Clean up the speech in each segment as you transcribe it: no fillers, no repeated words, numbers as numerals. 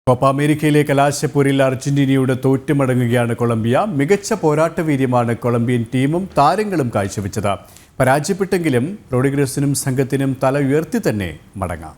Copa അമേരിക്കയിലെ കലാശപ്പോരിൽ അർജന്റീനയുടെ തോറ്റുമടങ്ങുകയാണ് Colombia. മികച്ച പോരാട്ടവീര്യമാണ് കൊളംബിയൻ ടീമും താരങ്ങളും കാഴ്ചവെച്ചത്. പരാജയപ്പെട്ടെങ്കിലും റോഡ്രിഗസിനും സംഘത്തിനും തല ഉയർത്തി തന്നെ മടങ്ങാം.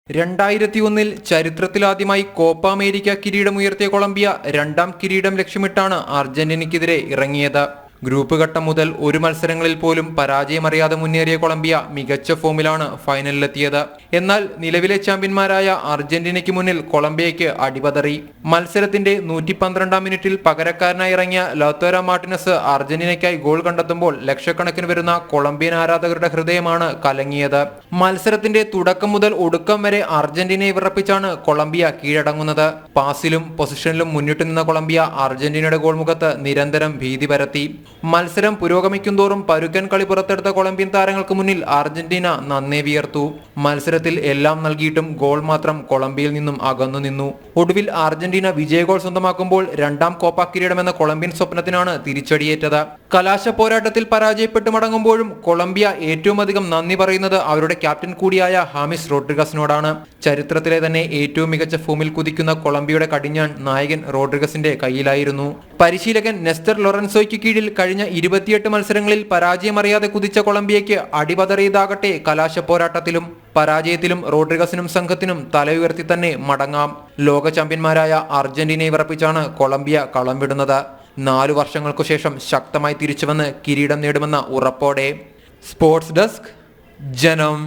2001 ചരിത്രത്തിലാദ്യമായി കോപ്പ അമേരിക്ക കിരീടമുയർത്തിയ കൊളംബിയ രണ്ടാം കിരീടം ലക്ഷ്യമിട്ടാണ് അർജന്റീനയ്ക്കെതിരെ ഇറങ്ങിയത്. ഗ്രൂപ്പ് ഘട്ടം മുതൽ ഒരു മത്സരങ്ങളിൽ പോലും പരാജയമറിയാതെ മുന്നേറിയ കൊളംബിയ മികച്ച ഫോമിലാണ് ഫൈനലിലെത്തിയത്. എന്നാൽ നിലവിലെ ചാമ്പ്യന്മാരായ അർജന്റീനയ്ക്ക് മുന്നിൽ കൊളംബിയയ്ക്ക് അടിപതറി. മത്സരത്തിന്റെ 112-ാം മിനിറ്റിൽ പകരക്കാരനായി ഇറങ്ങിയ ലൗതാരോ മാർട്ടിനസ് അർജന്റീനയ്ക്കായി ഗോൾ കണ്ടെത്തുമ്പോൾ ലക്ഷക്കണക്കിന് വരുന്ന കൊളംബിയൻ ആരാധകരുടെ ഹൃദയമാണ് കലങ്ങിയത്. മത്സരത്തിന്റെ തുടക്കം മുതൽ ഒടുക്കം വരെ അർജന്റീനയെ വിറപ്പിച്ചാണ് കൊളംബിയ കീഴടങ്ങുന്നത്. പാസിലും പൊസിഷനിലും മുന്നിട്ട് നിന്ന കൊളംബിയ അർജന്റീനയുടെ ഗോൾ മുഖത്ത് നിരന്തരം ഭീതി പരത്തി. മത്സരം പുരോഗമിക്കുന്തോറും പരുക്കൻ കളി പുറത്തെടുത്ത കൊളംബിയൻ താരങ്ങൾക്ക് മുന്നിൽ അർജന്റീന നന്നേ വിയർത്തു. മത്സരത്തിൽ എല്ലാം നൽകിയിട്ടും ഗോൾ മാത്രം കൊളംബിയയിൽ നിന്നും അകന്നു നിന്നു. ഒടുവിൽ അർജന്റീന വിജയ ഗോൾ സ്വന്തമാക്കുമ്പോൾ രണ്ടാം കോപ്പ കിരീടമെന്ന കൊളംബിയൻ സ്വപ്നത്തിനാണ് തിരിച്ചടിയേറ്റത്. കലാശ പോരാട്ടത്തിൽ പരാജയപ്പെട്ടു മടങ്ങുമ്പോഴും കൊളംബിയ ഏറ്റവും അധികം നന്ദി പറയുന്നത് അവരുടെ ക്യാപ്റ്റൻ കൂടിയായ ഹാമിസ് റോഡ്രിഗസിനോടാണ്. ചരിത്രത്തിലെ തന്നെ ഏറ്റവും മികച്ച ഫോമിൽ കുതിക്കുന്ന കൊളംബിയയുടെ കടിഞ്ഞാൺ നായകൻ റോഡ്രിഗസിന്റെ കയ്യിലായിരുന്നു. പരിശീലകൻ നെസ്റ്റർ ലൊറൻസോയ്ക്ക് കീഴിൽ കഴിഞ്ഞ 28 മത്സരങ്ങളിൽ പരാജയമറിയാതെ കുതിച്ച കൊളംബിയയ്ക്ക് അടിപതറിയതാകട്ടെ കലാശ പോരാട്ടത്തിലും. പരാജയത്തിലും റോഡ്രിഗസിനും സംഘത്തിനും തല ഉയർത്തി തന്നെ മടങ്ങാം. ലോക ചാമ്പ്യന്മാരായ അർജന്റീനയെ വിറപ്പിച്ചാണ് കൊളംബിയ കളം വിടുന്നത്. 4 വർഷങ്ങൾക്കു ശേഷം ശക്തമായി തിരിച്ചുവന്ന് കിരീടം നേടുമെന്ന ഉറപ്പോടെ. സ്പോർട്സ് ഡെസ്ക്, ജനം.